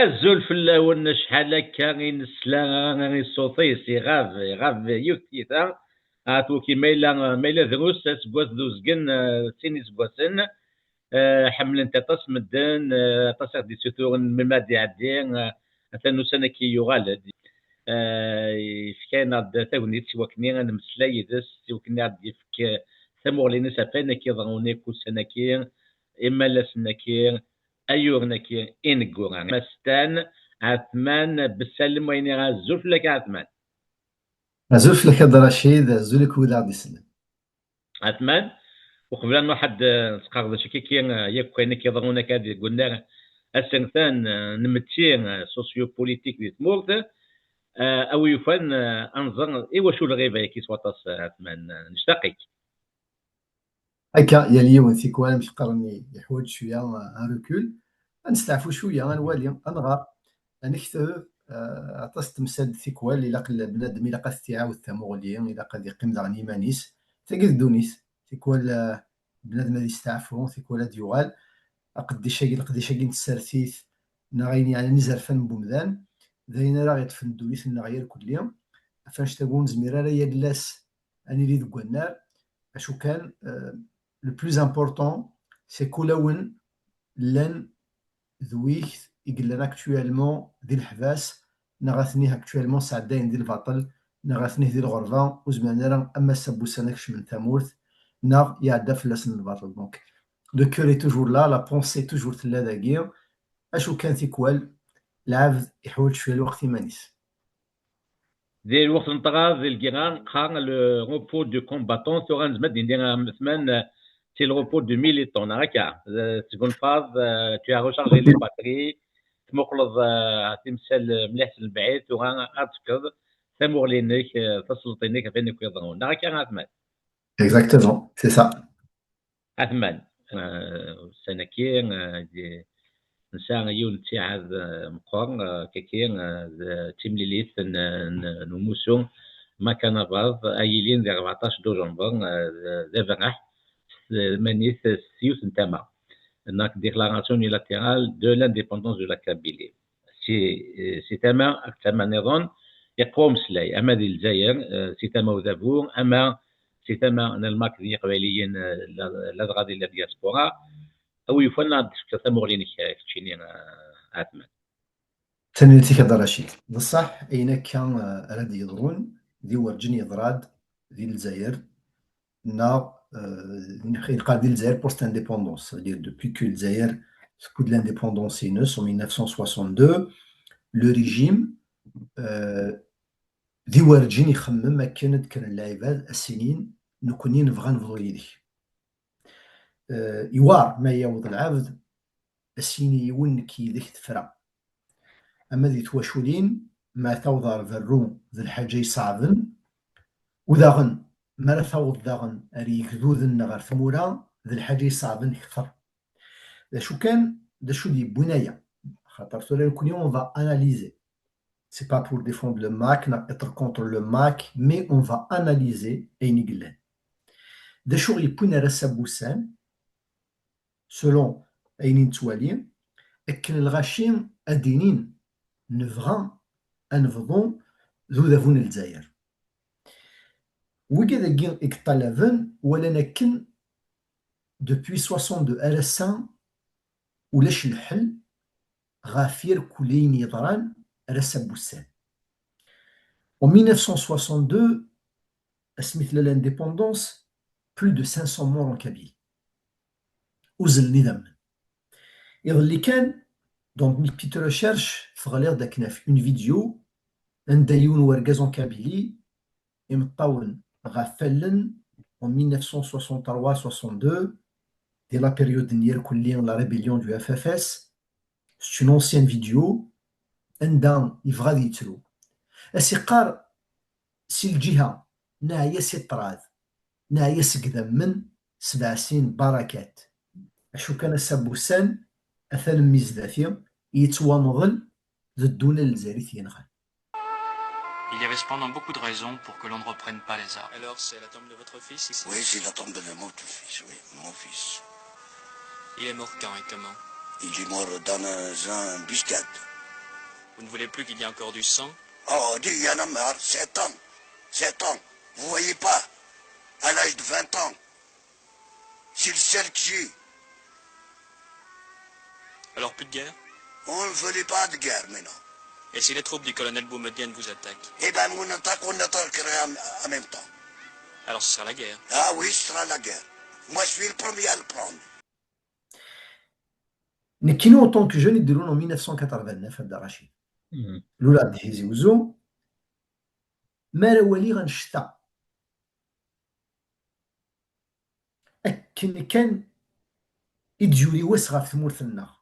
الزول في الاول شحال هكا غير نسلا غير صوتي سي غاف يوتيتا اتو كي ميلا دروس سكواس دوزكن سيني سكواسن حملن تاطاس مدن طاس دي سوتور من مادي عدين مثلا سنه كي يغال فكاين تاونيت سواكني نمسلاي دس سواكني عاد يفك ثمور لينا سافانا كي ضروني كل سنه كي اما لا سنه كي ايور كي انغوران مستان عثمان بالسلم وين غازوف لك عثمان زوف لك هاد رشيد زولك ولا غادي يسلم. عثمان وقبل ان واحد تقارض شي كي ياك كاين كي ضرونا كادي قلنا السنتان نمتشي سوسيو بوليتيك دي تمورت او يفن انظر ايوا شو الغيبه كي سواطاس عثمان نشتاقيك هكا يا اليوم ثيكوان مش قرني يحوج شويه ان ريكول، نستعفو شويه غنوالي غنغار نكتب عطاس تمساد ثيكوال الى قل بنادم الى قاد تيعاود ثموغليا الى قاد يقيم داغ نيمانيس تاكيد دونيس ثيكوال بنادم هادي يستعفو ثيكوال هاد يوغال قديشاكي نتسارثيث نغيني على نزرفان بومدان داين راه غيطفن دونيس نغير كل فاش تقول زميرة راه يدلاس اني ريد النار اشو كان لو بلوز امبورطون سي كولاون لان ذويك يقلنا اكتوالمون ديال الحباس نغاثنيه اكتوالمون سعدين ديال الباطل نغاثنيه ديال الغرفه وزمعنا راه اما سابوسانكش من ثمورث ناغ يعدى فلاسن الباطل. دونك لو كور اي توجور لا بونسي توجور تلا داكيا اشو كان تيكوال العبد يحوج شويه الوقت يمانيس. ديال الوقت نطغى ديال الكيران قا لو روبو دو كومباتون تو غنزمد ندير مثلا سي لو روبو دو ميليتون هكا تكون فاز تو ريشارجي لي باتري تمقلض تمثال مليح البعيد وغاتفكر ثمور لينك تسلطينك فين يضرون هكا غاتمات اكزاكتومون سي سا. عثمان سنكي نسان يون تاع مقر كيكين تيمليليت نموسو ما كان باز ايلين دي 14 دجنبر ذا مانيس سيوس نتاما هناك ديكلاراسيون يونيلاترال دو لانديبوندونس دو لا كابيلي سي تما تما نظن يقوم سلاي اما ديال الجزائر سي تما وذابور اما سي تما الماك ديال قبيليين لا غادي لا دياسبورا او يفنى تمغلين كتشيني عثمان تنميتي كذا رشيد بصح اين كان راد يضرون دي ورجن يضراد ديال الجزائر نا يلقى ديال الجزائر بوست انديبوندونس c'est-à-dire depuis que الجزائر coup de l'indépendance est née en 1962 le régime دي ورجين يخمم ما كان اللاعبات السنين نكوني نبغى نفضل يدي يوار ما يوض العبد السيني يون كي ذيك تفرع اما ذي تواشولين ما توضر ذرو ذي الحاجة صعبن وذاغن ما ثوض ذاغن ريك ذوذن غير ثمورا ذي الحاجة صعبن كثر ذا شو كان ذا شو دي بناية خاطر سولا نكون يوم va analyser c'est pas pour défendre le MAC être contre le MAC mais on va analyser أين يقلان ذا شو يبون رسا بوسان selon أين نتوالين أكن الغاشين أدينين نفغا أنفضون ذو ذافون الجزائر وكذا كين اكتالافن ولا نكن دوبوي 62 أرسان ولاش الحل غافير كلين يضران رسا بوسان en 1962 اسميت l'indépendance plus de 500 morts en Kabylie وزل النظام يظل كان دونك مي بيت ريشيرش فغالير داكنا في اون فيديو اندايون وركاز en Kabylie يمطاون غافلن en 1963-62 dès la période de la rébellion du FFS. C'est une ancienne vidéo. عندها يبغى يتلو أسيقار سي الجهة ناهي سي الطراز ناهي سقدم من 7 سنين بركات أشو كان السبوسان أثال ميزدافيا يتوانضل ضدونا الجزائري ينغال. Il y avait cependant beaucoup de raisons pour que l'on ne reprenne pas les armes. Alors, c'est la tombe de votre fils ici? Oui, c'est la tombe de mon fils, oui, mon fils. Il est mort quand et comment? Il est mort dans un embuscade. Vous ne voulez plus qu'il y ait encore du sang? Oh, dis, y en a marre, 7 ans. 7 ans. Vous voyez pas? À l'âge de 20 ans. C'est le seul que j'ai. Alors plus de guerre? On ne voulait pas de guerre maintenant. Et si les troupes du colonel Boumedienne vous attaquent? Eh ben, on attaquerait en même temps. Alors ce sera la guerre. Ah oui, ce sera la guerre. Moi, je suis le premier à le prendre. نكينو en tant que jeune يديرون en 1989 هذا رشيد لولا دهيزي وزو ما راه والي غنشتا أكن كان يدجولي واسغا في ثمورثنا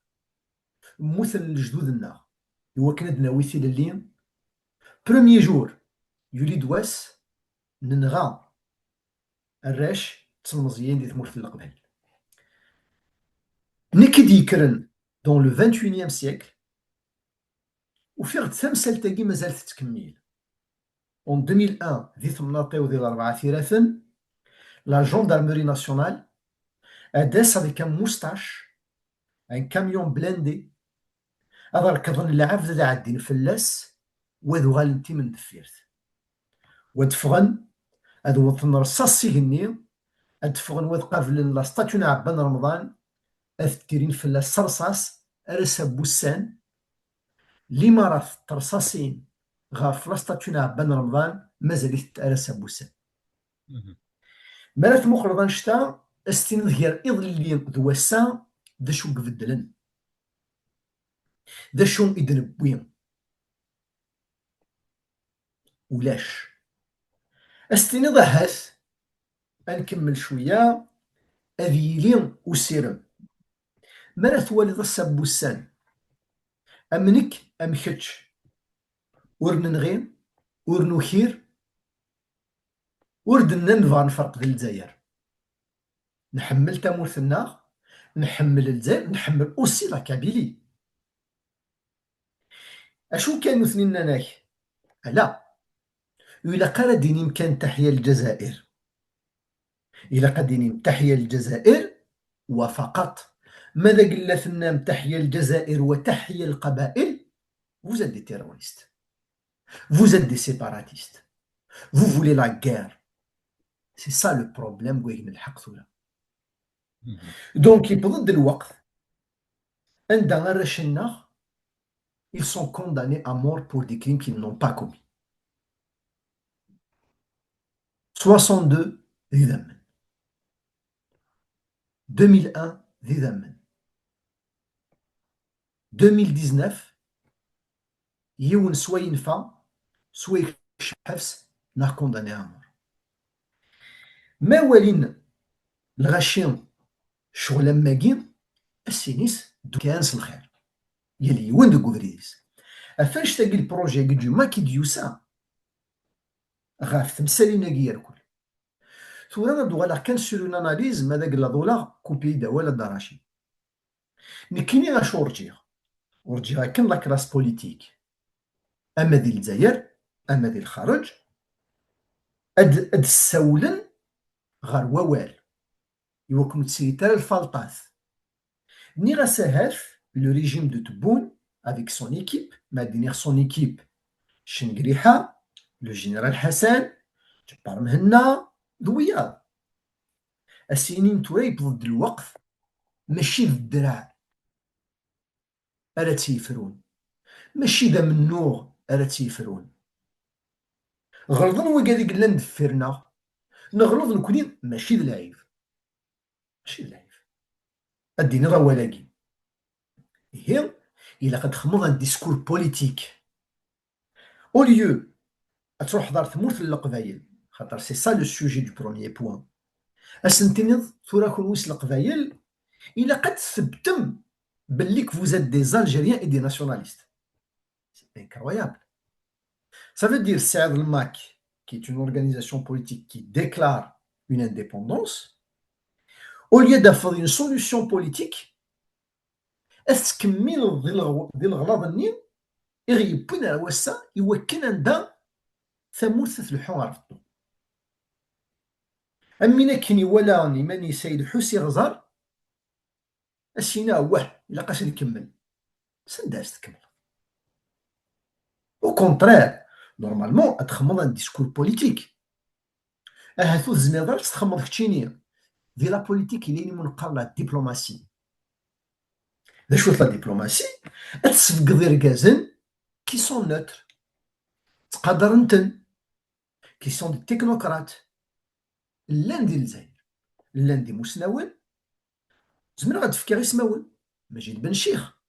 مثل جدودنا هو كنا دناويثي للين بروميي جور يولي دواس ننغا الراش تسلمزيين دي ثمورث القبال نكدي كرن دون لو 21e سيكل وفي تمثال تاقي مازال تتكمل en 2001 ذي ثمناطيو ذي 4 ثلاثا لا جوندارمري ناسيونال اداس avec un moustache un camion blindé هذا ركضن اللعاب ذا عدين فلاس وذو غالنتي من دفيرت ودفغن هذو وطن رصاص سيهني ادفغن وذ قابل لا ستاتيون عبان رمضان اثتيرين فلاس رصاص ارسا بوسان لما راه ترصاصين غاف لا ستاتيون عبان رمضان مازالت ارسا بوسان مالت مقرضان شتا استين ذكر إضلين ذوسا ذا شو قفدلن ذا شو إدنبوين ولاش استين ضحث أنكمل شوية أذيلين وسيرم مالت والي ذا السبوسان أمنك أمكتش ورننغين ورنوخير وردنا نبغى نفرق ذي الجزائر نحمل تامورثنا نحمل الجزائر نحمل أوسي لا كابيلي أشو كانوا اثنين ناك لا إلا قال دينيم كان تحيا الجزائر إلا قال دينيم تحيا الجزائر وفقط ماذا قلتنا تحيا الجزائر وتحيا القبائل vous êtes des terroristes vous êtes des séparatistes vous voulez la guerre c'est ça le problème وين الحق ثولا دونك يبضد الوقت عندنا رشنا ils sont condamnés à mort pour des crimes qu'ils n'ont pas commis 62 ذي ذمن 2001 ذي ذمن 2019 يون سوا ينفع سوا يخش حبس ناه كونداني à mort ما والين الغاشين شغل ماكين السينيس كانس الخير يلي وين دو غودريس افاش تاقي البروجي قد ما كي ديوسا غاف تمثالينا كيركل ثورا نبدو غالا كان سير اون اناليز ماذا قلا دولا كوبي دا ولا دراشي نكيني غاش ورجيها كان لا كلاس بوليتيك اما ديال الجزائر اما ديال الخارج اد السولن غار ووال يوكم تسيتال الفلطاث ني غاساهاث le régime de Tebboune avec son équipe ما دينيغ son équipe شنقريحة le général Hassan جبار مهنا ذويا السنين تريب ضد الوقت ماشي ضد الدراع ألا تيفرون ماشي ذا من نوغ ألا تيفرون غلظن وقادي قلنا ندفرنا نغلظ نكونين ماشي ذا العيب ماشي ذا العيب الدين راه ولاقي هي إلا قد خمض ان ديسكور بوليتيك او ليو تروح دار ثمورث القبايل خاطر سي سا لو سوجي دو بروميي بوان اسنتنض ثورا كون ويس القبايل إلا قد ثبتم باللي vous êtes des Algériens et des nationalistes c'est incroyable ça veut dire Saad el-Mak qui est une organisation politique qui déclare une indépendance au lieu d'avoir une solution politique أتكمل ذي الغلاظ النين يغيبون على وسا يوكن عندها ثموث في الحوار فطو أمينا كني ولا ماني سيد حسي غزار أسينا واه إلا قاس نكمل سنداس تكمل او كونترير نورمالمون تخمض ان ديسكور بوليتيك هاتو الزنيضر تخمض كتشينيه دي لا بوليتيك اللي منقر لا ديبلوماسي لا شوط لا ديبلوماسي تسفقد ركازن كي سون نوتر تقدر نتن كي سون دي تكنوقراط لان ديال الجزائر لان دي مسناول زمرا غتفكر يسماول مجيد بن شيخ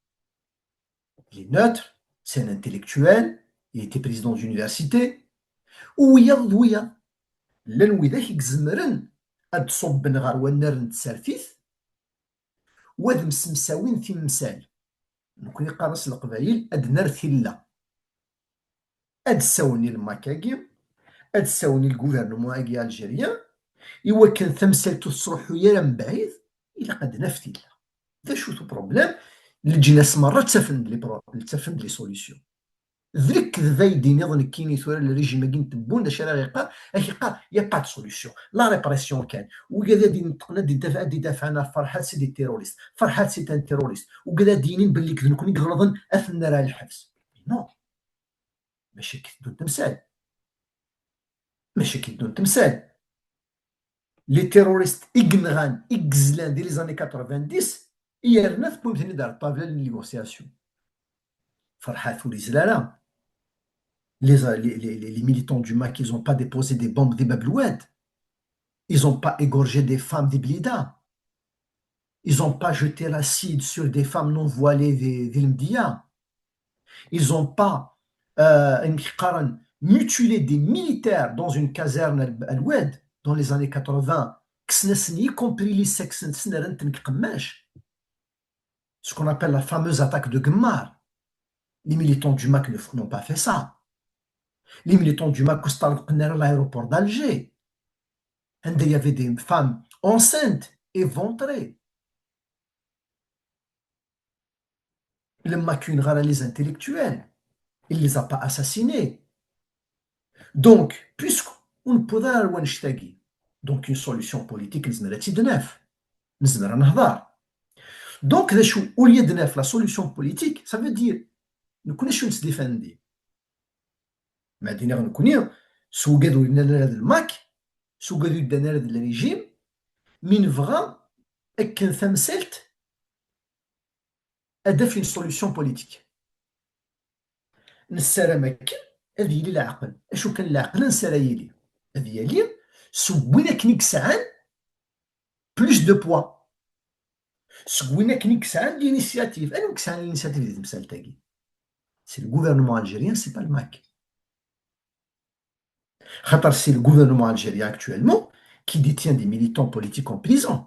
il est neutre c'est un intellectuel il était président d'université ويا لان وذاك يزمرن اد صب نغار ونر نتسرفيث واد مسمساوين في مسال نكون يقارس القبايل اد نرثيلا اد ساوني الماكاكي اد ساوني الغوفرنمون اكي الجيريان ايوا كان تمثلتو تصروح يا من بعيد الى قد نفتي ذا شو بروبليم اللي جينا مرة تفند لي سوليسيون ذريك ذا يديني ظن كيني ثورة الريجيم كين تبون دا شرا غيقال غيقال يا با دو سوليسيون لا ريبريسيون كان وكذا دي نطقنا دي دافعنا فرحات سي دي تيروريست فرحات سي تان تيروريست وكذا دينين باللي كذا نكون يغلظن اثنى راه الحبس نو ماشي كي دون تمثال ماشي كي دون تمثال لي تيروريست إغنغان إكزلان ديال لي زاني 90 يرنا في بومتني دار طابله للنيغوسياسيون فرحات ولي زلاله les militants du MAC ils ont pas déposé des bombes des bablouettes ils ont pas égorgé des femmes des blidas ils ont pas jeté l'acide sur des femmes non voilées des Mdia ils ont pas mutilé des militaires dans une caserne à l'Oued dans les années 80 y compris les sexes ce qu'on appelle la fameuse attaque de Gmar. Les militants du MAC n'ont pas fait ça. Les militants du MAC à l'aéroport d'Alger. Il y avait des femmes enceintes, éventrées. Le MAC les intellectuels. Il ne les a pas assassinés. Donc, puisqu'on ne peut pas donc une solution politique, donc, au lieu de la solution politique, ça veut dire nous connaissons se défendre. Mais nous connaissons sous le MAC, sous le régime, mais vraiment, et qu'un femme celte a une solution politique. نسرى مكان هذه لي العقل اشو كان العقل نسرى يلي هذه لي سوينا كنيك ساعان بلوس دو بوا سوينا كنيك ساعان لينيسياتيف انا كسان لينيسياتيف ديال المسال تاعي سي الغوفرنمون الجيريان سي با الماك خاطر سي الغوفرنمون الجيريان actuellement qui détient des militants politiques en prison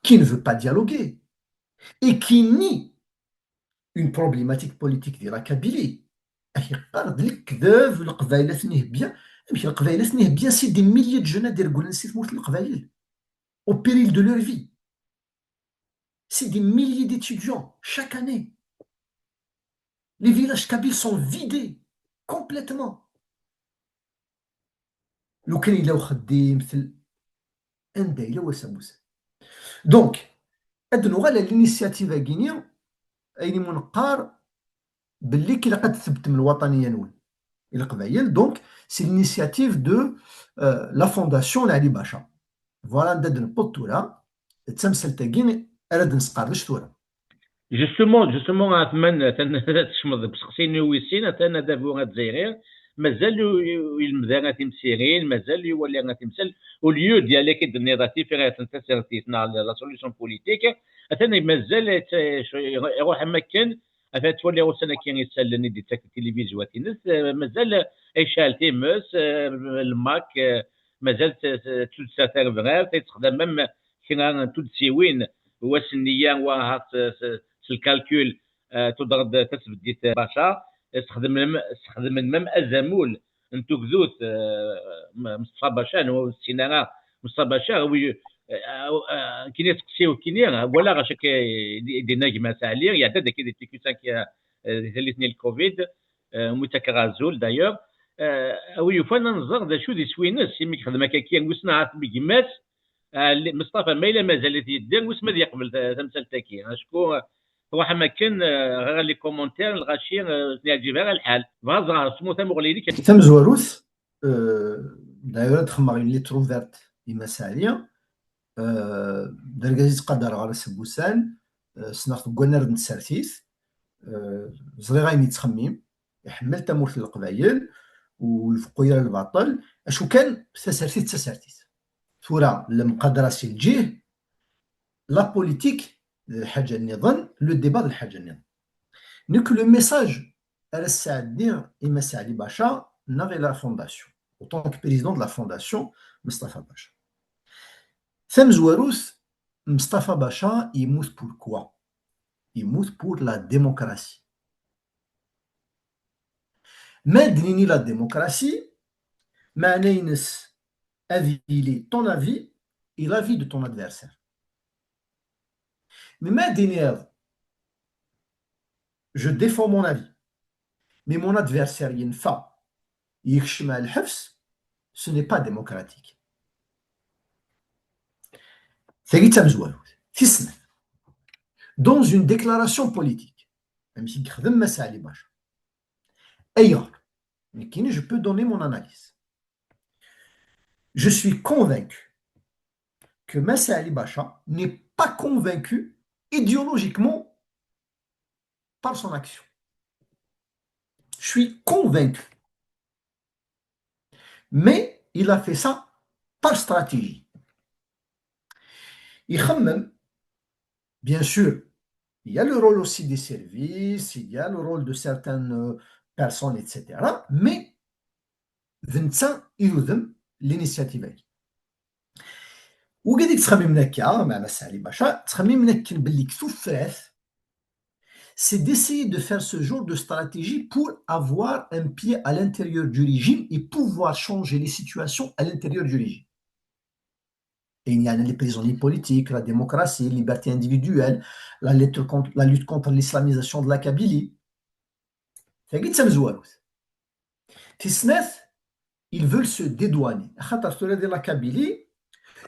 qui ne veut pas dialoguer et qui nie une problématique politique ديال Kabylie. يقارض الكذاب القبائلات النهبيه ماشي القبائلات النهبيه سي دي ميليي دو جون ديال كولان سي تموت القبائل au péril de leur vie c'est des milliers d'étudiants chaque année les villages kabyles sont vidés complètement لو كان الا خدي مثل اندايله وساموس دونك ادنو غالا الانيسياتيف غينيا ايني منقار باللي كي قد ثبت من الوطنيه نول القبائل دونك سي l'initiative de la fondation علي باشا فوالا ندد نبطولا تسمسل تاكين اراد نسقار لشتورا جوستومون عثمان تشمض بسقسيني ويسين انا دابو الجزائريين مازال يلمذا تمسيرين مازال يولي تمثل وليو ديال كيد النيراتيف غير تنتسرتيتنا لا سوليوشن بوليتيك اثني مازال يروح مكان تولي وسنا كاين يسالني دي التلفزيون تينس مازال ايشال تيمس الماك مازال تساتر فغير تستخدم ميم كنا تودسيوين وسنيه وهات الكالكول تضرب تثبت ديت باشا استخدم ميم ازامول انتو كذوت مصطفى باشا هو السينارا مصطفى باشا كي تقسيو كيني ولا غاشك دي نجمه سالير يعدد كي دي تيكو 5 ثلاثني الكوفيد متكرازول دايوغ وي فانا نظر دا شو دي سوينس يمي خدمه كي وسنا بيجمات مصطفى ما الا مازال يدير وسما يقبل تمثال تاكي شكون روح مكان غير لي كومونتير الغاشي يعجب غير الحال فازا سمو تمغلي تم زواروث دايره تخمر لي تروفيرت يمساليا درجه قدر على سبوسان سناخت كونر نتسرتيث زري غايني تخميم يحمل تمورت القبايل ويفقوا الباطل اشو كان تسرتيث ثورة المقدرة سي الجيه لا بوليتيك الحاجة النظام لو ديبا الحاجة النظام نيك لو ميساج راه دير إما سعدي باشا نافي لا فونداسيون en tant que président de la fondation Mustafa Bacha. ثم زواروث مصطفى باشا يموت pour quoi? يموت pour la démocratie. ما دنيني لا démocratie معناه ينس avili ton avis et l'avis de ton adversaire. Mais ma dernière, je défends mon avis. Mais mon adversaire, il y a une femme, ce n'est pas démocratique. Dans une déclaration politique, je peux donner mon analyse. Je suis convaincu que Massa Ali Bacha n'est pas convaincu idéologiquement par son action. Je suis convaincu. Mais il a fait ça par stratégie. Bien sûr, il y a le rôle aussi des services, il y a le rôle de certaines personnes, etc. Mais Vincent يلزم l'initiative. وقاعد تخمم هكا مع مسالي باشا تخمم هكا باللي كثوفات c'est d'essayer de faire ce genre de stratégie pour avoir un pied à l'intérieur du régime et pouvoir changer les situations à l'intérieur du régime. Et il y a les prisonniers politiques, la démocratie, la liberté individuelle, la lutte contre l'islamisation de la Kabylie. Ils veulent se dédouaner. La Kabylie,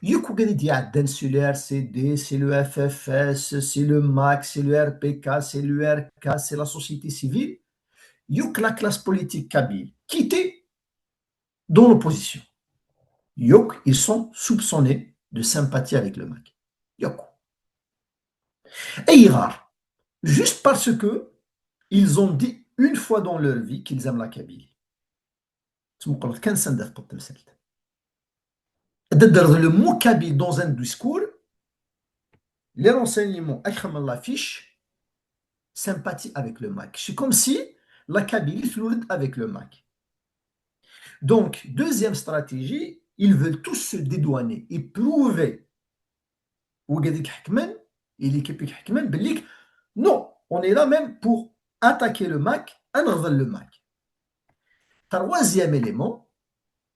c'est le RCD, c'est le FFS, c'est le MAC, c'est le RPK, c'est l'URK, c'est la société civile. La classe politique kabyle qui était dans l'opposition. Ils sont soupçonnés de sympathie avec le MAC. Et rare, juste parce que ils ont dit une fois dans leur vie qu'ils aiment la Kabylie. Le mot Kabyle dans un discours, les renseignements l'affiche sympathie avec le MAC. C'est comme si la Kabylie fluide avec le MAC. Donc, deuxième stratégie, ils veulent tous se dédouaner et prouver non, on est là même pour attaquer le MAC, enlever le MAC. Troisième élément,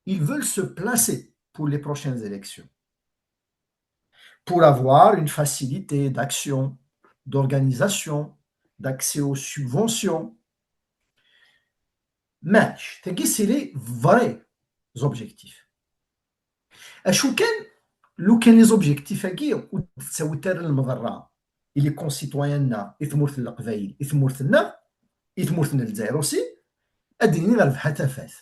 ils veulent se placer pour les prochaines élections, pour avoir une facilité d'action, d'organisation, d'accès aux subventions. Mais, c'est les vrais objectifs. لو كان لي زوبجيكتيف هكي وتساوي تار المضره اللي كونسيتوياننا يثمرت القبايل يثمرتنا الجزائر اوسي اديني نربح تفات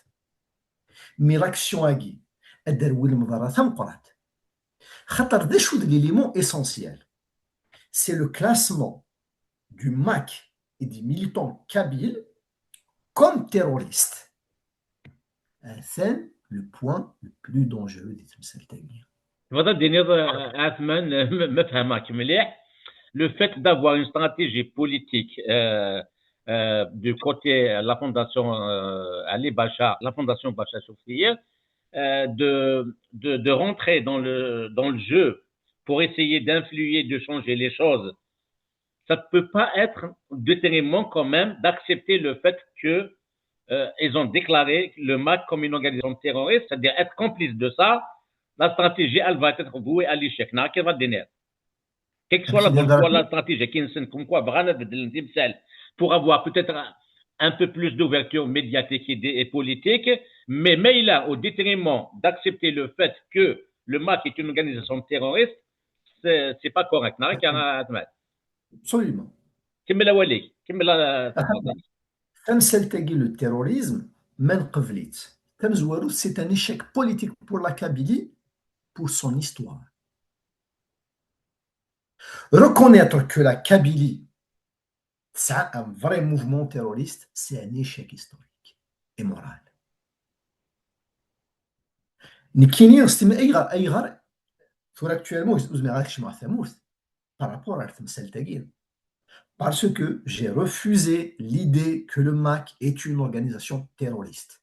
مي لاكسيون هكي ادروي المضره تمقرات خاطر دا شو ليليمون اسونسيال سي لو كلاسمون du MAC et des militants kabyles comme terroristes. C'est le point le plus dangereux des Tmsaltaïens. فضل دينيض عثمان ما فهمك مليح le fait d'avoir une stratégie politique du côté la fondation Ali Bacha, la fondation Bacha Soufrière, de rentrer dans le jeu pour essayer d'influer, de changer les choses. Ça ne peut pas être déterminant quand même d'accepter le fait que ils ont déclaré le MAC comme une organisation terroriste, c'est-à-dire être complice de ça. La stratégie, elle va être vouée à l'échec. Quelle que soit la stratégie, comme quoi, pour avoir peut-être un peu plus d'ouverture médiatique et politique, mais là, au détriment d'accepter le fait que le MAC est une organisation terroriste, c'est pas correct. Absolument. كمل اوليك كمل تفضل. تمثل le terrorisme من قبليت تمزورو c'est un échec politique pour la Kabylie pour son histoire. Reconnaître que la Kabylie c'est un vrai mouvement terroriste, c'est un échec historique et moral. نكيني نستمع أي غار ثورة actuellement je me راكش مع ثموث par rapport à تمثل تاقيل parce que j'ai refusé l'idée que le MAC est une organisation terroriste.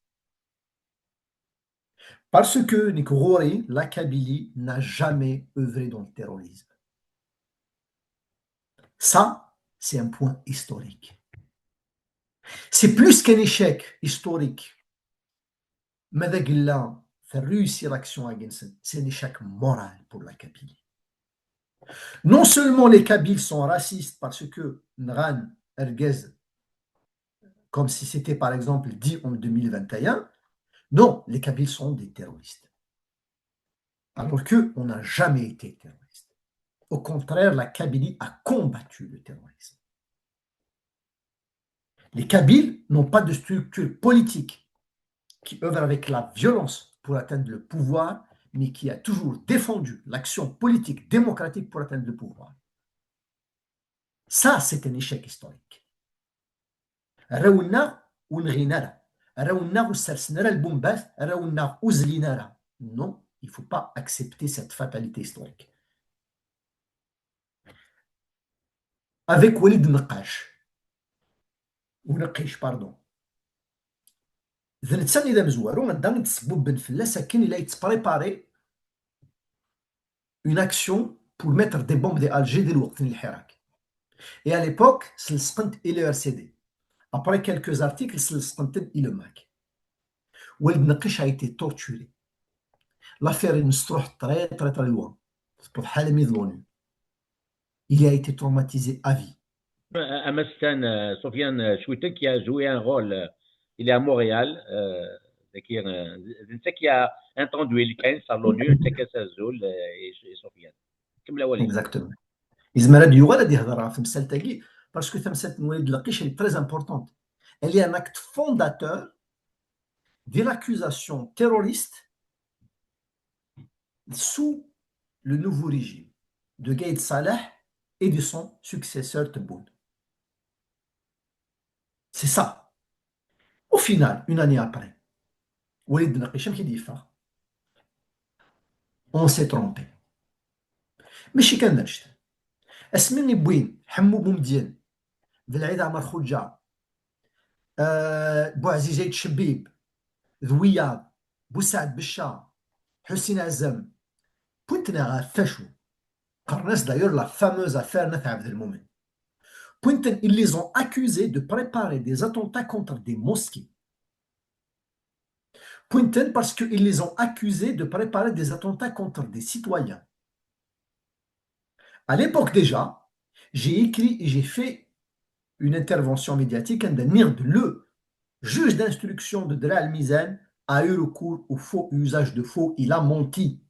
Parce que Nikorori, la Kabylie, n'a jamais œuvré dans le terrorisme. Ça, c'est un point historique. C'est plus qu'un échec historique. Madagilla fait réussir l'action à Gensen. C'est un échec moral pour la Kabylie. Non seulement les Kabyles sont racistes parce que Nran Ergez, comme si c'était par exemple dit en 2021, non, les Kabyles sont des terroristes. Alors qu'on n'a jamais été terroriste. Au contraire, la Kabylie a combattu le terrorisme. Les Kabyles n'ont pas de structure politique qui œuvre avec la violence pour atteindre le pouvoir, mais qui a toujours défendu l'action politique démocratique pour atteindre le pouvoir. Ça, c'est un échec historique. Non, il ne faut pas accepter cette fatalité historique. Avec Walid Naqash, pardon. الانسان اذا مزوارو غنبدا نتسبب بن فلاس كاين اللي يتبريباري اون اكسيون بور ميتر دي بومب دي الجي ديال الوقت الحراك اي ا ليبوك سلسقنت الى ار سي دي ابري كالكوز ارتيكل سلسقنت الى ماك ولد نقيش ايتي تورتوري لافير نستروح تري تري تري لوان تبوض حاله ميدلوني il a été traumatisé à vie. Amastan Sofiane Chouiten qui a joué un rôle, il est à Montréal, qui a introduit le 15 à l'ONU, Tekasazul et Sofiane. Exactement. Ismaël Diouara يهضر في مسألة تاعي parce que مسألة مواليد لقيش elle est très importante. Elle est un acte fondateur de l'accusation terroriste sous le nouveau régime de Gaïd Salah et de son successeur Tebboune. C'est ça. Au final, une année après, Walid Naqisham qui dit on s'est trompé. ماشي كنرشد اسمني بوين حمو بومدين بالعيد عمر خوجا بوعزيز عيد شبيب ذوياض بوسعد بشار حسين عزام بوينتنا غا فاشو قرناس d'ailleurs la fameuse affaire Nath Abdel Moumen. Pointen, ils les ont accusés de préparer des attentats contre des mosquées. Pointen parce qu'ils les ont accusés de préparer des attentats contre des citoyens. À l'époque déjà, j'ai écrit et j'ai fait une intervention médiatique. Le juge d'instruction de Dra al-Mizan a eu recours au faux usage de faux. Il a menti.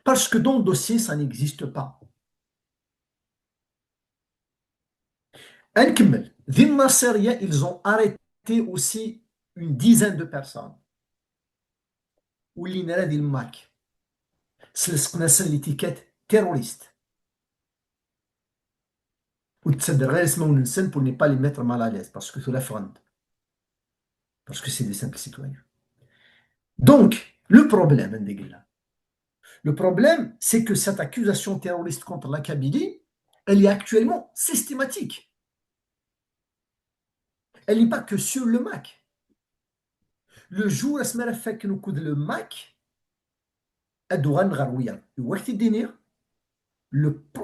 Parce que dans le dossier, ça n'existe pas. Ils ont arrêté aussi une dizaine de personnes. Où il y a des marques. C'est l'étiquette terroriste. Ou pour ne pas les mettre mal à l'aise, parce que c'est la fronde. Parce que c'est des simples citoyens. Donc, le problème, c'est que cette accusation terroriste contre la Kabylie, elle est actuellement systématique. Elle n'est pas que sur le MAC. Le jour où nous fait le MAC,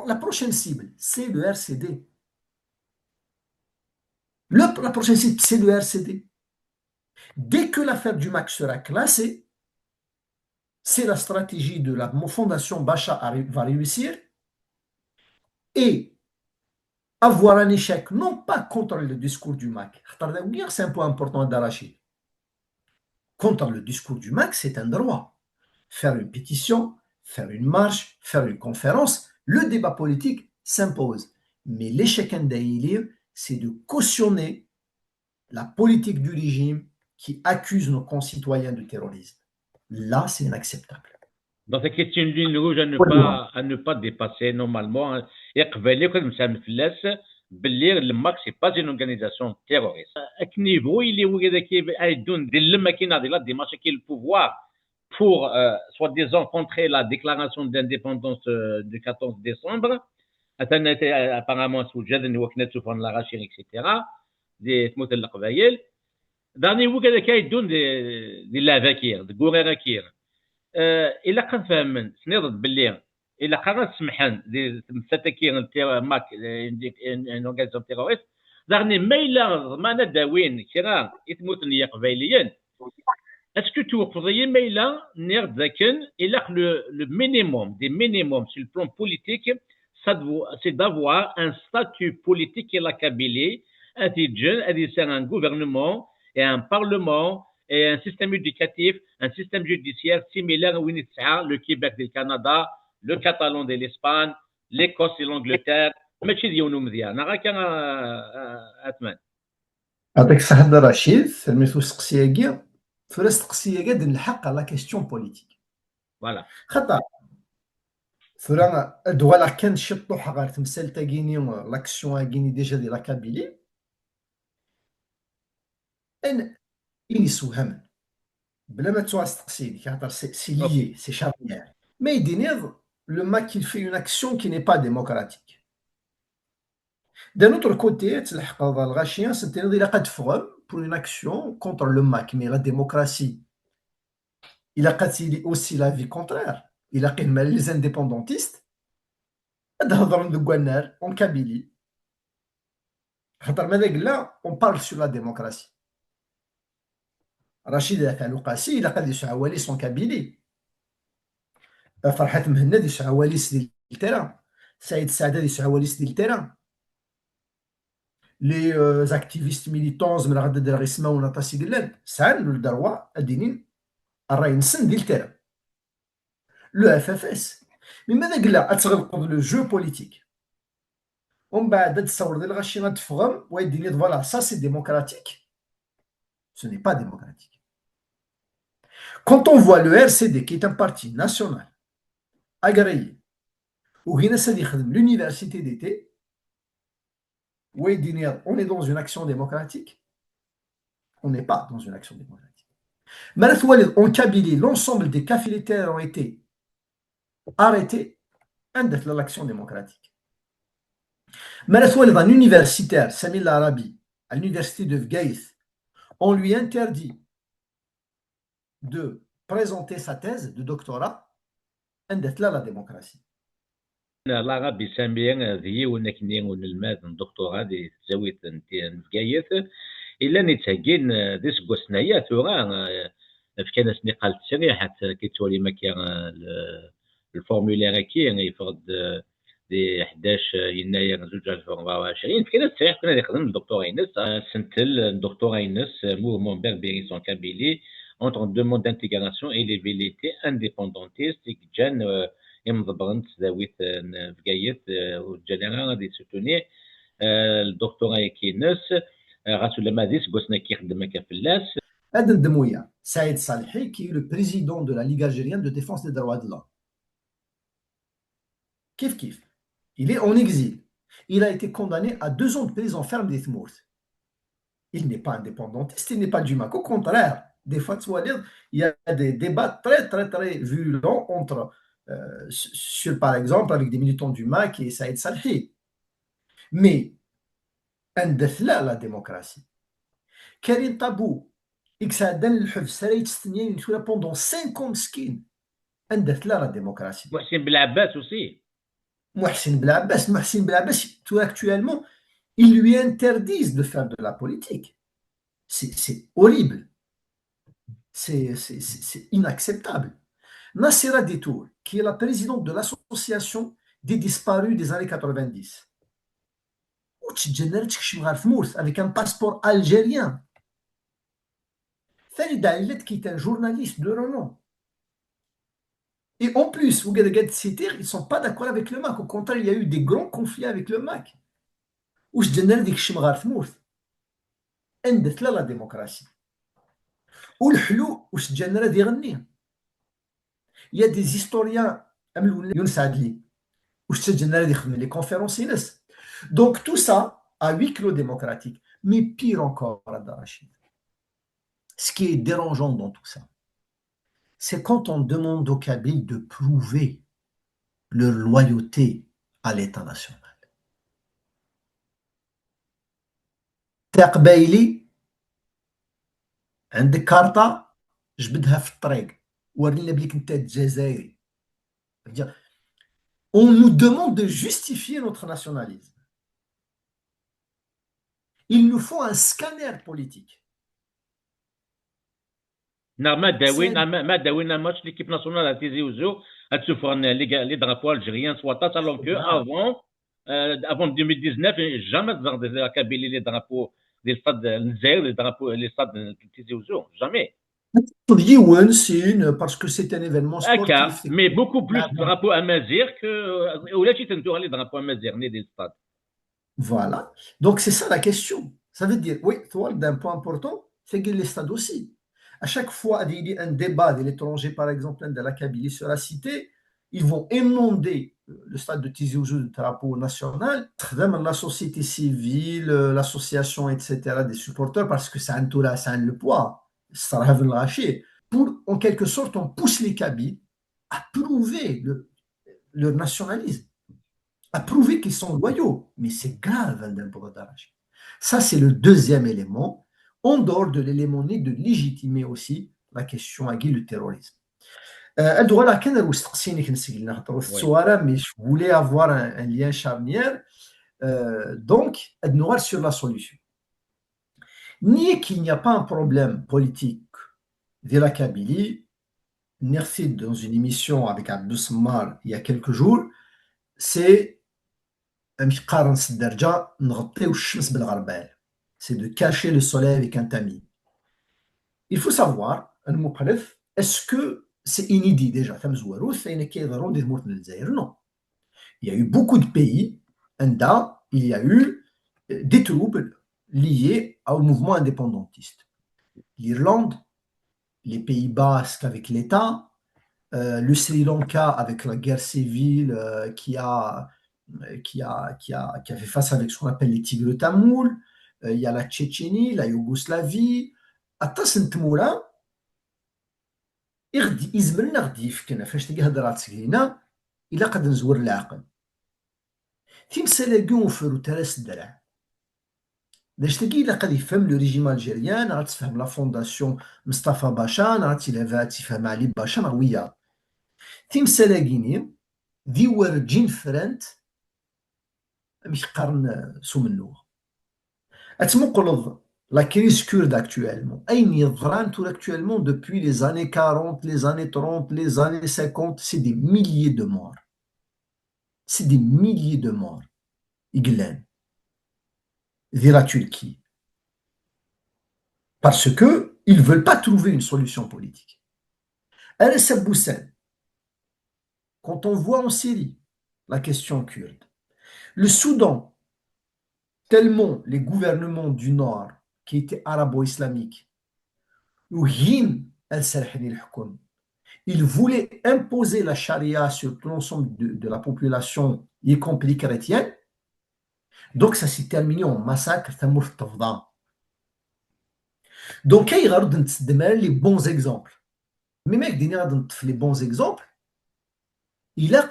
la prochaine cible, c'est le RCD. La prochaine cible, c'est le RCD. Dès que l'affaire du MAC sera classée, c'est la stratégie de la fondation Bacha va réussir et avoir un échec, non pas contre le discours du MAC. C'est un point important d'Arachid. Contre le discours du MAC, c'est un droit. Faire une pétition, faire une marche, faire une conférence, le débat politique s'impose. Mais l'échec d'Aïlir, c'est de cautionner la politique du régime qui accuse nos concitoyens de terrorisme. Là, c'est inacceptable. Donc, c'est une ligne rouge à ne pas dépasser normalement. Et قبل كنا مسامح في الناس باللي الماك سي با une organisation terroriste. À quel niveau il est où il donne des limites qui n'ont pas des machins le pouvoir pour soi-disant contrer la déclaration d'indépendance du 14 décembre. Apparemment sous جد اللي وكنا تشوفوا la rachir etc. دي تموت القبائل. داني هو كذا كيدون دي لافاكير دي غوريراكير. الا كان فاهمن سنيض باللي الا قررت سمحان دي مستكير ماك ان اورغانيزاسيون تيروريست دارني ما الا ضمانه داوين كرا يتموت نيا قبايليا اسكو توقف ما الا نير ذاكن الا لو مينيموم دي مينيموم sur le plan politique c'est d'avoir un statut politique et la Kabylie c'est un gouvernement et un parlement et un système éducatif, un système judiciaire similaire au le Québec du Canada, le Catalan de l'Espagne, l'Écosse et l'Angleterre. ماشي ديالهم مزيان راه كان اتمان يعطيك الصحة الدار رشيد سميتو سقسيه كاع فراس تقسيه كاع ديال الحق على كيستيون بوليتيك فوالا خطا فرا دوالا كان شي طوح غير تمثال تاكيني لاكسيون كيني ديجا ديال لا كابيلي ان يسوهم بلا ما تواس تقسيدي خاطر سي ليي سي شارنيير مي يدينيض لو ماك il fait une action qui n'est pas démocratique. D'un autre côté, الغاشيان c'est-à-dire il a قد فغم pour une action contre le MAC, mais la démocratie il a قد aussi la vie contraire. Il a قد les indépendantistes هضروا ندقوا النار en Kabylie خاطر ماذا قلنا on parle sur la démocratie. رشيد القاسي إلا قد يسعى واليس en Kabylie. فرحات مهند يسعى واليس ديال التيران. سعيد السعداد يسعى واليس ديال التيران. les activistes militants من غدا ديال غيسما ونطاسي قلان سعان الدروا الدينين الراي نسن ديال التيران. لو FFS مي ماذا قلنا أتغلقوا لو جو بوليتيك ومن بعد تصور ديال الغاشي غتفغم ويديني فوالا سا سي ديموكراتيك. Ce n'est pas démocratique. Quand on voit le RCD qui est un parti national agréé où l'université d'été, on est dans une action démocratique. On n'est pas dans une action démocratique. En Kabylie, l'ensemble des cafilitaires ont été arrêtés de l'action démocratique. Un universitaire, Samir Larabi, à l'université de Vgaïth, on lui interdit de présenter sa thèse de doctorat عندت لا ديموكراسي. لا غابي سامبيان ذي ونكني ونلماد الدكتوراه دي تزاويت نتي فكايت الا نتاكين دي سكوسنايا ثورا فكان سني قالت شريحه كي تولي ما كان الفورمولير كي يفرض دي 11 يناير 2024 فكان صحيح كنا نخدم الدكتور اينس سنتل الدكتور اينس موفمون بربري سون كابيلي entre une demande d'intégration et les velléités indépendantistes qui جان يمضبرن تزاويت فكايت والجنرال غادي سوتوني الدكتوراه كينس غاسو لما ديس قسنا كيخدم هكا في اللاس هذا الدمويه سعيد صالحي qui est le président de la Ligue algérienne de défense des droits de l'homme. كيف il est en exil. Il a été condamné à 2 ans de prison ferme d'Ethmourt. Il n'est pas indépendantiste, il n'est pas du MAC, au contraire. Des fois, il y a des débats très, très, très violents entre, par exemple, avec des militants du MAC et Saïd Salhi. Mais, la démocratie. Karim Tabou, pendant 5 ans, la démocratie. Mohsin Belabbas aussi. Mohsin Belabbas, actuellement, ils lui interdisent de faire de la politique. C'est horrible. C'est inacceptable. Nassira Detour, qui est la présidente de l'association des disparus des années 90, avec un passeport algérien. Farid Aïlet, qui est un journaliste de renom. Et en plus, vous regardez citer, ils ne sont pas d'accord avec le MAC. Au contraire, il y a eu des grands conflits avec le MAC. واش درنا ديك الشمغار تموت اندت لا ديموكراسي والحلو واش جانا راه يغني يا دي زيستوريان عملوا يونس عدلي واش تجانا راه يخدم لي كونفيرونس ينس دونك تو سا ا وي كلو démocratique mais pire encore Rachid, ce qui est dérangeant dans tout ça c'est quand on demande aux Kabyles de prouver leur loyauté à l'État national. تا قبايلي عندك كارطة جبدها في الطريق ورينا بليك انت الجزائري. On nous demande de justifier notre nationalisme. Il nous faut un scanner politique. نعم ما داوينا ماتش ليكيب ناسيونال تيزي وزو تشوف لي درابو الجيريان سواطات alors que avant 2019 jamais dans la Kabylie les drapeaux des stades الجزائر les stades تيزي وزو jamais. Parce que c'est un événement sportif. Mais beaucoup plus de drapeaux amazigh que ou là tu t'entends les drapeaux amazigh des stades. Voilà. Donc c'est ça la question. Ça veut dire oui, toi d'un point important, c'est que les stades aussi. À chaque fois il y a un débat de l'étranger par exemple de la Kabylie sera cité, ils vont émonder le stade de Tizi Ouzou de drapeau national, même la société civile, l'association, etc., des supporters, parce que c'est un tour à le poids, ça va le lâcher. Pour, en quelque sorte, on pousse les Kabyles à prouver leur nationalisme, à prouver qu'ils sont loyaux. Mais c'est grave, ça, c'est le deuxième élément, en dehors de l'élément né de légitimer aussi la question à le terrorisme. Mais je voulais avoir un lien charnière. Donc, sur la solution. Ni qu'il n'y a pas un problème politique de la Kabylie, Nerfid, dans une émission avec Abdou Sammar il y a quelques jours, c'est de cacher le soleil avec un tamis. Il faut savoir, est-ce que c'est inédit déjà? Non. Il y a eu beaucoup de pays, il y a eu des troubles liés au mouvement indépendantiste. L'Irlande, les Pays Basques avec l'État, le Sri Lanka avec la guerre civile qui a fait face avec ce qu'on appelle les tigres tamouls, il y a la Tchétchénie, la Yougoslavie. يزمرنا غدي يفكنا فاش تلقى هضرات سكينه الا قد نزور العقل تيمسالاكي وفرو تراس الدرع باش تلقي الا قد يفهم لو ريجيم الجيريان غتفهم لا فونداسيون مصطفى باشا غتفهم علي باشا ويا تيمسالاكيني دي ورجين فرانت مش قرن سو منو اتمقلض la crise kurde actuellement, actuellement depuis les années 40, les années 30, les années 50, c'est des milliers de morts. C'est des milliers de morts. Iglen. Vers la Turquie. Parce qu'ils ne veulent pas trouver une solution politique. Al-Assad Boussen, quand on voit en Syrie la question kurde, le Soudan, tellement les gouvernements du Nord qui étaient arabo-islamiques, ils voulaient imposer la charia sur tout l'ensemble de la population, y compris chrétienne. Donc ça s'est terminé en massacre. Donc il y a les bons exemples. Mais mec, les bons exemples, il y a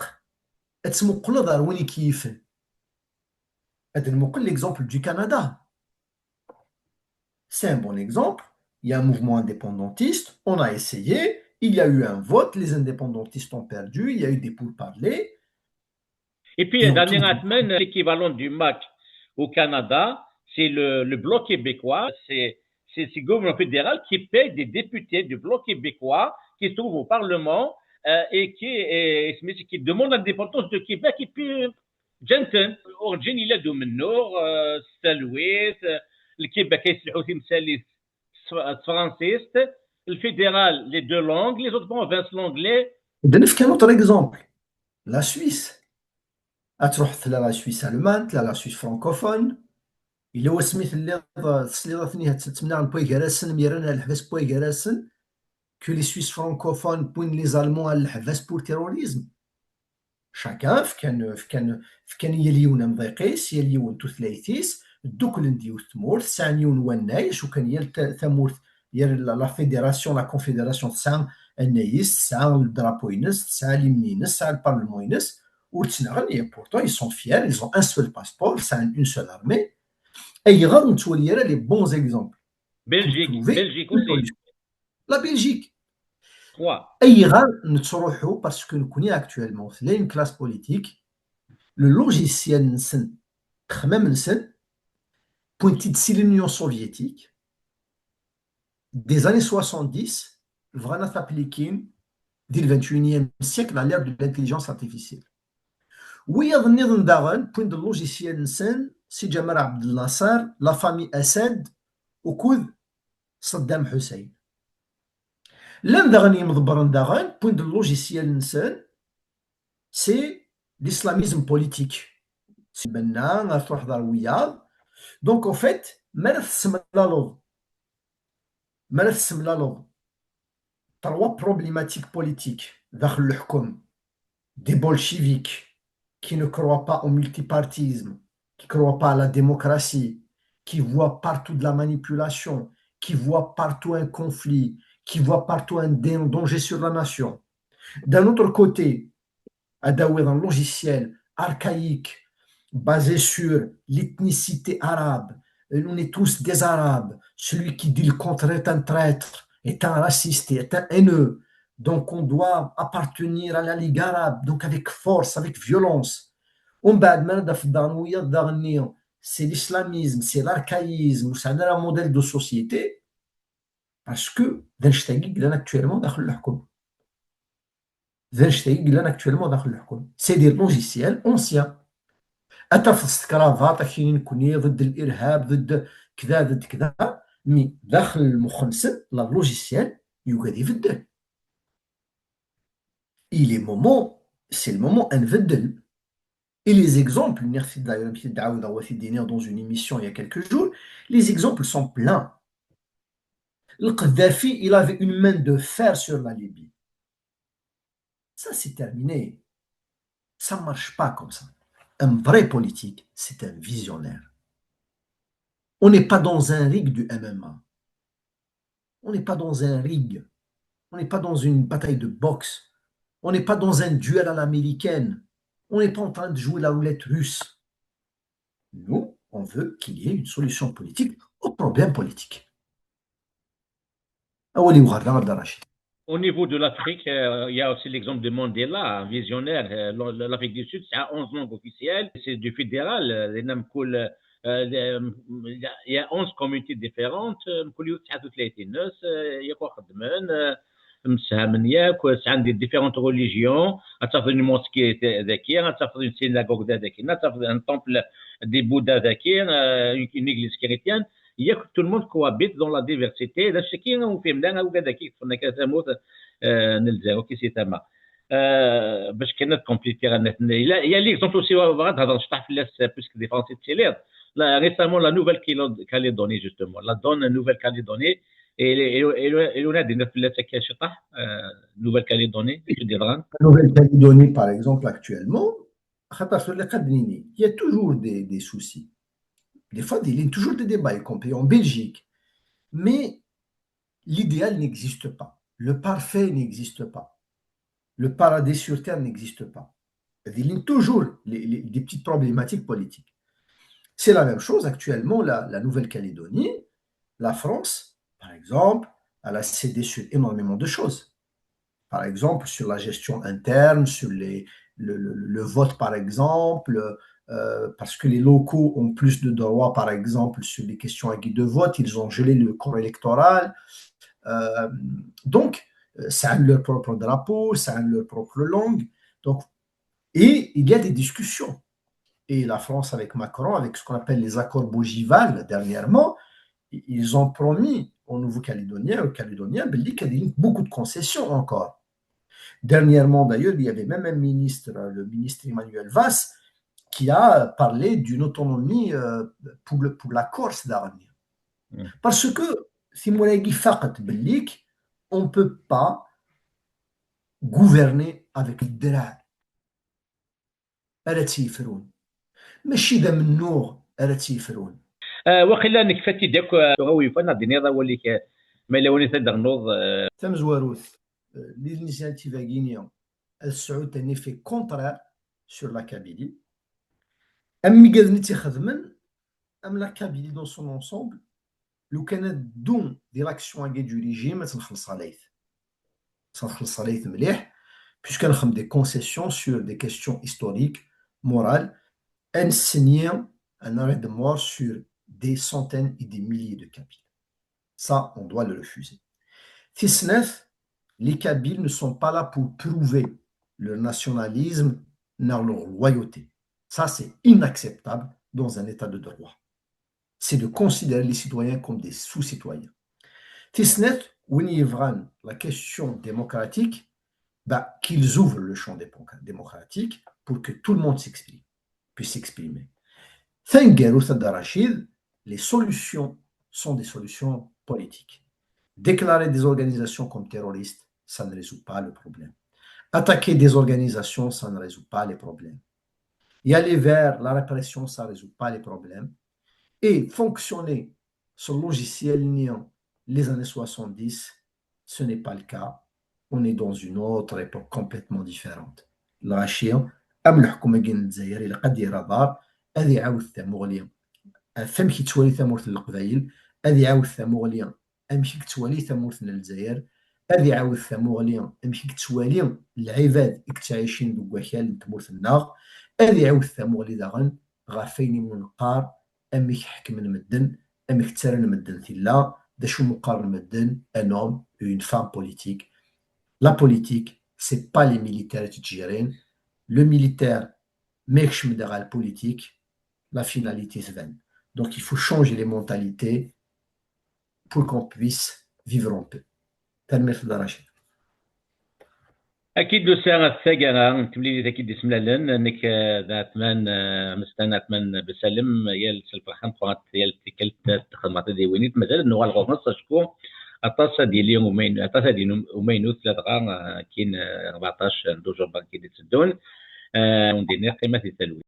l'exemple du Canada. C'est un bon exemple. Il y a un mouvement indépendantiste, on a essayé, il y a eu un vote, les indépendantistes ont perdu, il y a eu des pourparlers. Et puis, dernièrement, l'équivalent du MAC au Canada, c'est le Bloc québécois, c'est le gouvernement fédéral qui paye des députés du Bloc québécois qui se trouvent au Parlement et qui demandent l'indépendance de Québec. Et puis, Jensen, origine, il est du Nord, Saint-Louis, le Québec est françaiste, le fédéral, les deux langues, les autres provinces l'anglais, نفك un autre exemple. La Suisse. تروح لا سويس ألمان لا سويس فرانكوفون إلا هو سميت اللي تصليض تمنع البويغراسن ميرانا الحباس بويغراسن كو لي سويس فرانكوفون بوين لي زالمون الحباس بور تيروريزم شاكان فكان يليون مضيقيس يليون توثلايتيس دوكلن ديوث تمورث سانيون ونايش وكان يل ثمورث يل لا فيدراسيون لا كونفيدراسيون تسعى النايس تسعى الدرابو ينس تسعى ليمنينس تسعى البارلمون ينس et pourtant ils sont fiers, ils ont un seul passeport, c'est une seule armée. Et il y a les bons exemples. Belgique aussi. La Belgique. 3. Et il parce que nous connaissons actuellement, il y a une classe politique, le logiciel même pointé de l'Union soviétique, des années 70, vraiment appliqué du 21e siècle à l'ère de l'intelligence artificielle. ويظن نظن داغن بوين دو لوجيسيال نسان سي جمال عبد الناصر لا فامي اسد وكود صدام حسين لم داغن يمضبرن داغن بوين دو لوجيسيال نسان سي l'islamisme politique سي بنا غتروح دار وياض دونك او فيت مالث سملالوض تروا بروبليماتيك بوليتيك داخل الحكم دي بولشيفيك qui ne croient pas au multipartisme, qui ne croient pas à la démocratie, qui voient partout de la manipulation, qui voient partout un conflit, qui voient partout un danger sur la nation. D'un autre côté, Adaoué dans un logiciel archaïque basé sur l'ethnicité arabe, on est tous des arabes, celui qui dit le contraire est un traître, est un raciste, est un haineux. Donc on doit appartenir à la Ligue arabe, donc avec force, avec violence. C'est l'islamisme, c'est l'archaïsme, c'est un modèle de société, parce que c'est des logiciels anciens. أتفصل كرافات كاين كوني ضد الإرهاب ضد كذا ضد كذا مي داخل المخنسن لا لوجيسيال يقعد يبدل. Il est moment, c'est le moment à نبدل. Et les exemples, dans une émission il y a quelques jours, les exemples sont pleins. Le Kadhafi, il avait une main de fer sur la Libye. Ça, c'est terminé. Ça ne marche pas comme ça. Un vrai politique, c'est un visionnaire. On n'est pas dans un ring du MMA. On n'est pas dans un ring. On n'est pas dans une bataille de boxe. On n'est pas dans un duel à l'américaine. On n'est pas en train de jouer la roulette russe. Nous, on veut qu'il y ait une solution politique au problème politique. Au niveau de l'Afrique, il y a aussi l'exemple de Mandela, un visionnaire. L'Afrique du Sud, c'est à 11 langues officielles. C'est du fédéral. Il y a 11 communautés différentes. عندي différentes religions أتفضل une mosquée ذكية أتفضل une synagogue ذكية أتفضل un temple des Bouddha ذكية une église chrétienne il y a que tout le monde cohabite dans la diversité هذا الشيء كاين وفهمنا وكذا كيف كنا كتموت نلزم كي تما باش كنا كومبليتي il y a l'exemple aussi غاد هضر شطح في الناس puisque des français تشيلير récemment la Nouvelle-Calédonie justement la donne Nouvelle-Calédonie et on a des Nouvelle-Calédonie. Nouvelle-Calédonie, par exemple, actuellement, il y a toujours des soucis. Des fois, il y a toujours des débats, y compris en Belgique. Mais l'idéal n'existe pas. Le parfait n'existe pas. Le paradis sur terre n'existe pas. Il y a toujours des petites problématiques politiques. C'est la même chose actuellement, la Nouvelle-Calédonie, la France. Par exemple, elle a cédé sur énormément de choses. Par exemple, sur la gestion interne, sur le vote, par exemple, parce que les locaux ont plus de droits, par exemple, sur les questions à guide de vote, ils ont gelé le corps électoral. Donc, ça a leur propre drapeau, ça a leur propre langue. Donc, et il y a des discussions. Et la France, avec Macron, avec ce qu'on appelle les accords Bougival, dernièrement, ils ont promis aux Nouveaux-Calédoniens, aux Calédoniens, qu'il y a beaucoup de concessions encore. Dernièrement, d'ailleurs, il y avait même un ministre, le ministre Emmanuel Valls, qui a parlé d'une autonomie pour la Corse d'avenir. Parce que, si on ne peut pas gouverner avec الدراع. تيفرون ماشي دا من نور تيفرون. وقيلا انك فاتي داك غوي فانا دينيرا وليك ما لوني تدغ نوض تم زواروث l'initiative guinéenne elle a un effet contraire sur la Kabylie. أمي قاد نتي خدمن أم la Kabylie dans son ensemble لو كانت دون دي لاكسيون كاع دو ريجيم تنخلص عليه مليح puisque nous des concessions sur des questions historiques, morales, un signé un arrêt de mort sur des centaines et des milliers de Kabyles. Ça, on doit le refuser. Tisnef, les Kabyles ne sont pas là pour prouver leur nationalisme ni leur loyauté. Ça, c'est inacceptable dans un état de droit. C'est de considérer les citoyens comme des sous-citoyens. Tisnef, Winivran, la question démocratique, qu'ils ouvrent le champ démocratique pour que tout le monde puisse s'exprimer. Les solutions sont des solutions politiques. Déclarer des organisations comme terroristes, ça ne résout pas le problème. Attaquer des organisations, ça ne résout pas les problèmes. Y aller vers la répression, ça ne résout pas les problèmes. Et fonctionner sur le logiciel niant les années 70, ce n'est pas le cas. On est dans une autre époque complètement différente. الغاشية أم الحكومة ديال الجزائر إلا قد دايرة دار هذه عاود ثمغلية فهم كي توالي ثمورة القبايل هذه عاود ثمغلية أمشي كتوالي ثمورة الجزائر هذه عاود ثمغلية أمشي كتوالي العباد كتعيشين دوك وكال تمورة الناغ هذه عاود ثمغلي داغن غافيني من القار أمي حكم المدن أمي كتسرن المدن ثلا داشو مقارن المدن un homme et une femme politique. La politique, c'est pas les militaires qui gèrent. Le militaire, ماكش مدغ politique, la finalité se vaine. Donc il faut changer les mentalités pour qu'on puisse vivre en paix. تنمير في الدرجة. اكيد لوسا الثاقه تملي اكيد اسم لالن انك ذات من مستنات من بسلم يال سلفخان قوات يال تكلت تخدمات دي وينيت مازال انه غالغو نص شكون اطاسا ديال يومين اطاسا ديال يومين وثلاث كاين 14 دوجور بانكي دي تسدون وندير قيمه التلوين